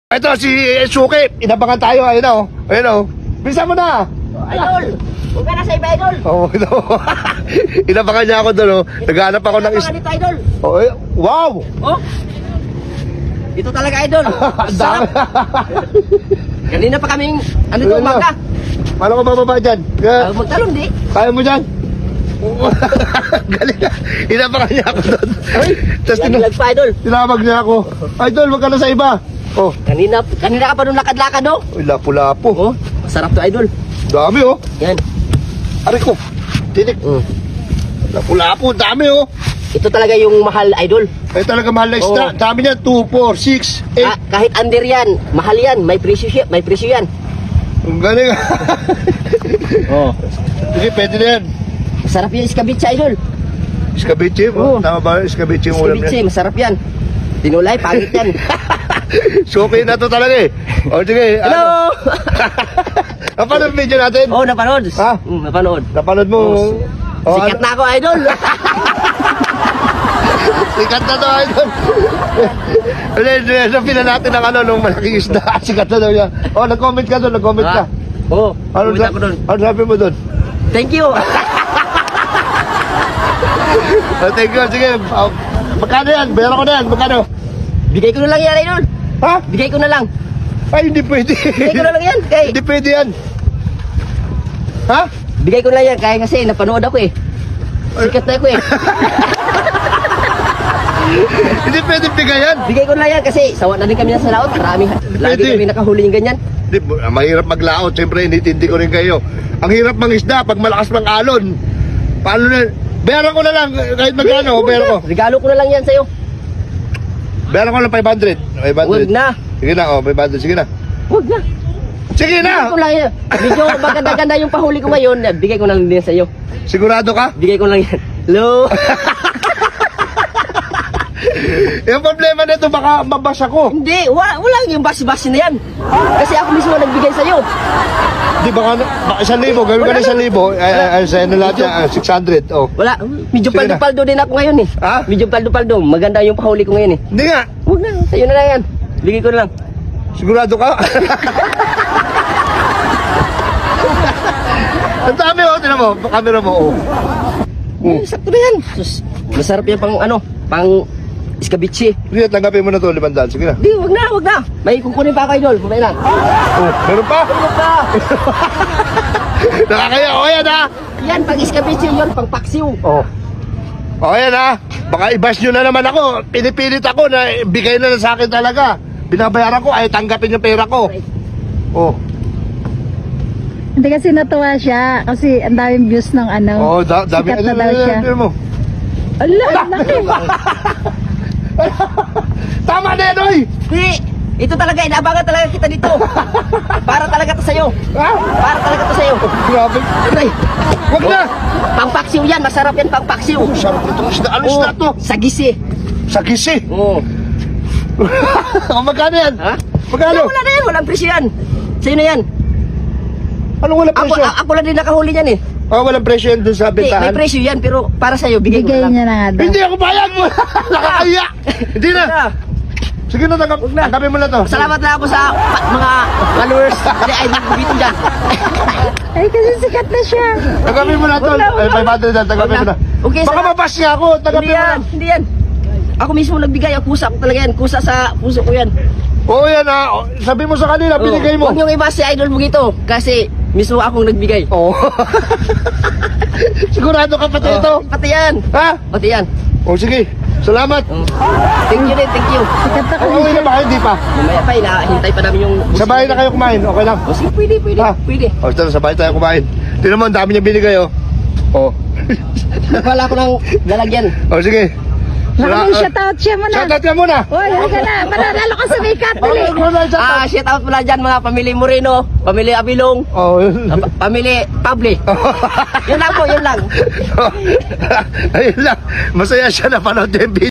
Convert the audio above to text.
Ito si Suki, inabangan tayo, ayun o. Ayun o. Bisa mo na. Idol! Huwag ka na sa iba, Idol! Oo, ito. Inabangan niya ako doon, o. Naghahanap ako ng Inabangan dito, Idol! Oh, wow! Oh! Ito talaga, Idol! Ang dami. Kanina pa kaming, ano ito, umaga? Paano ko bababa dyan? Magtalong, di? Kaya mo dyan? Galing ka. Inabangan niya ako doon. Tapos Laglag pa, Idol! tinawag niya ako. Idol, wag ka na sa iba. Oh, Kanina ka pa nung lakad-lakad, oh! uy, lapo-lapo. Oh, masarap to, Idol! Dami oh. Yan. Ari ko. Tinik. Lapo-lapo, dami oh. Ito talaga yung mahal, Idol. Ay talaga mahal na isda. Oo. Dami niya, 2, 4, 6, 8. Kahit under yan, mahal yan. May presyo siya, may presyo yan. Ang galing. Oh. Sige, pwede na yan. Masarap yung iskabitsa, Idol. Iskabichi mo. Oo. Tama ba? Iskabichi yung ulam Iskabitsa, niya. masarap yan. Tinulay, pangit yan. Suki na to talaga eh. O sige. Hello! Napanood video natin? Oh, napanood. Ha? Napanood. Napanood mo? Oh, sikat na ako, Idol. Sikat na to, idol. Napila natin ang ano, nung malaking isda. Sikat na daw yan. Oh, nag-comment ka doon, nag-comment ka. Oh, Ano kumita ko doon. Ano sabi mo doon? Thank you. Oh, thank you, sige. Magkano yan? Bayaran ko na yan, magkano? Bigay ko na lang yan, Idol. Ha? Bigay ko na lang. Ay, hindi pwede. Bigay ko na lang yan. Kay, Hindi pwede yan. Ha? bigay ko na lang yan. Kaya kasi napanood ako eh. Sikat na ako eh. Hindi pwede bigay yan. Bigay ko na lang yan kasi sawa na din kami sa laot. Lagi Pwede. kami nakahuli yung ganyan. Hindi, mahirap maglaot. Siyempre, hindi ko rin kayo. Ang hirap mangisda pag malakas mang alon. Paano na? Bayaran ko na lang. Kahit magkano, bayaran ko. Regalo ko na lang yan sa'yo. Bayaran ko lang 500. 500. Huwag na. Sige na, oh, 500. Sige na. Huwag na. Sige Bigay ko na! lang yan. Medyo maganda-ganda yung pahuli ko ngayon. Bigay ko na lang din sa'yo. Sigurado ka? Bigay ko na lang yan. Hello? Yung problema nito, baka mabasa ko. Hindi, wala yung basi-basi na yan. Kasi ako mismo nagbigay sa'yo. Di baka 1,000. Gawin ko na 1,000. Ay, sa'yo na lahat yan. 600. Oh. Wala, medyo Sige na. paldo-paldo din ako ngayon eh. Ha? Medyo paldo-paldo. Maganda yung pahuli ko ngayon eh. Hindi nga. Huwag na, sa'yo na lang yan. Bigay ko na lang. Sigurado ka? Ang dami oh. Tinan mo. Camera mo. Oh. Sakto na yan. Sus, masarap yan pang ano, pang iskabitsi. Sige, tanggapin mo na to, 500. Sige na. Hindi, wag na. May kukunin pa ako, Idol. Pumay na. Oh, meron pa? Ano pa? Nakakaya. O, yan ha. Yan, pang iskabitsi yun, pang paksiw. Oh. O, yan ha. Baka i-bash nyo na naman ako. Pinipilit ako na bigay na sa akin talaga. Binabayaran ko, ay tanggapin yung pera ko. Oh. Hindi kasi natuwa siya kasi ang daming views ng ano. Oh, dami. Sikat na daw siya. Mo. Ala, laki. Tama na yan, oy! Hindi, ito talaga, inaabangan talaga kita dito. Para talaga to sa'yo. Ha? Para talaga to sa'yo. Grabe. Ay, Wag na! pang paksiw yan, masarap yan pang paksiw. Oh, sarap nitong isda. Ano isda to? Sagisi. Sa gisi. Oo. O, magkano yan? Ha? Magkano? Wala na yan, walang presyo yan. Sa'yo na yan. Anong walang presyo? Ako lang din nakahuli yan eh. Oh, walang presyo yan dun sa Hindi, may bentahan. presyo yan, pero para sa'yo, bigay ko na Bigay lang. niya na nga daw. Hindi ako bayad mo! Nakakaya! Hindi na! Na. Sige na, tanggapin mo na to. Salamat na ako sa mga followers ni Idol dito dyan. Ay, kasi sikat na siya. Tanggapin mo na to. Wag na, wag Ay, na. 500 na, tanggapin mo Wag na. na. Okay, Baka salamat. mabash nga ako, tanggapin Hindi mo na. yan, hindi yan. Ako mismo nagbigay, ang kusa ko talaga yan. Kusa sa puso ko yan. Oo, yan ha. Sabi mo sa kanila, binigay mo. Huwag niyong iba si Idol mo gito. Kasi mismo akong nagbigay. Oo. Sigurado ka pati ito. Pati yan. Ha? Pati yan. O, sige. Salamat. Thank you din, thank you. Sikat na kasi Okay na siya. ba kayo? Hindi pa. Mamaya pa, hinahintay pa namin yung... Sa bahay na kayo kumain. Okay lang. O sige, pwede. Ha? Pwede. O, tara, sa bahay tayo kumain. Tignan mo, ang dami niya binigay, oh. O. Wala ko ng lalagyan. O, sige. Maraming shoutout siya muna. Shoutout ka muna. Uy, halika na. Mananalo ka sa Bikat. Dali. Shout out pala dyan mga pamilya Moreno, pamilya Abilong, Oh. pamilya Pabli. Yun lang po, yun lang. Ayun lang. Masaya siya na panood yung video.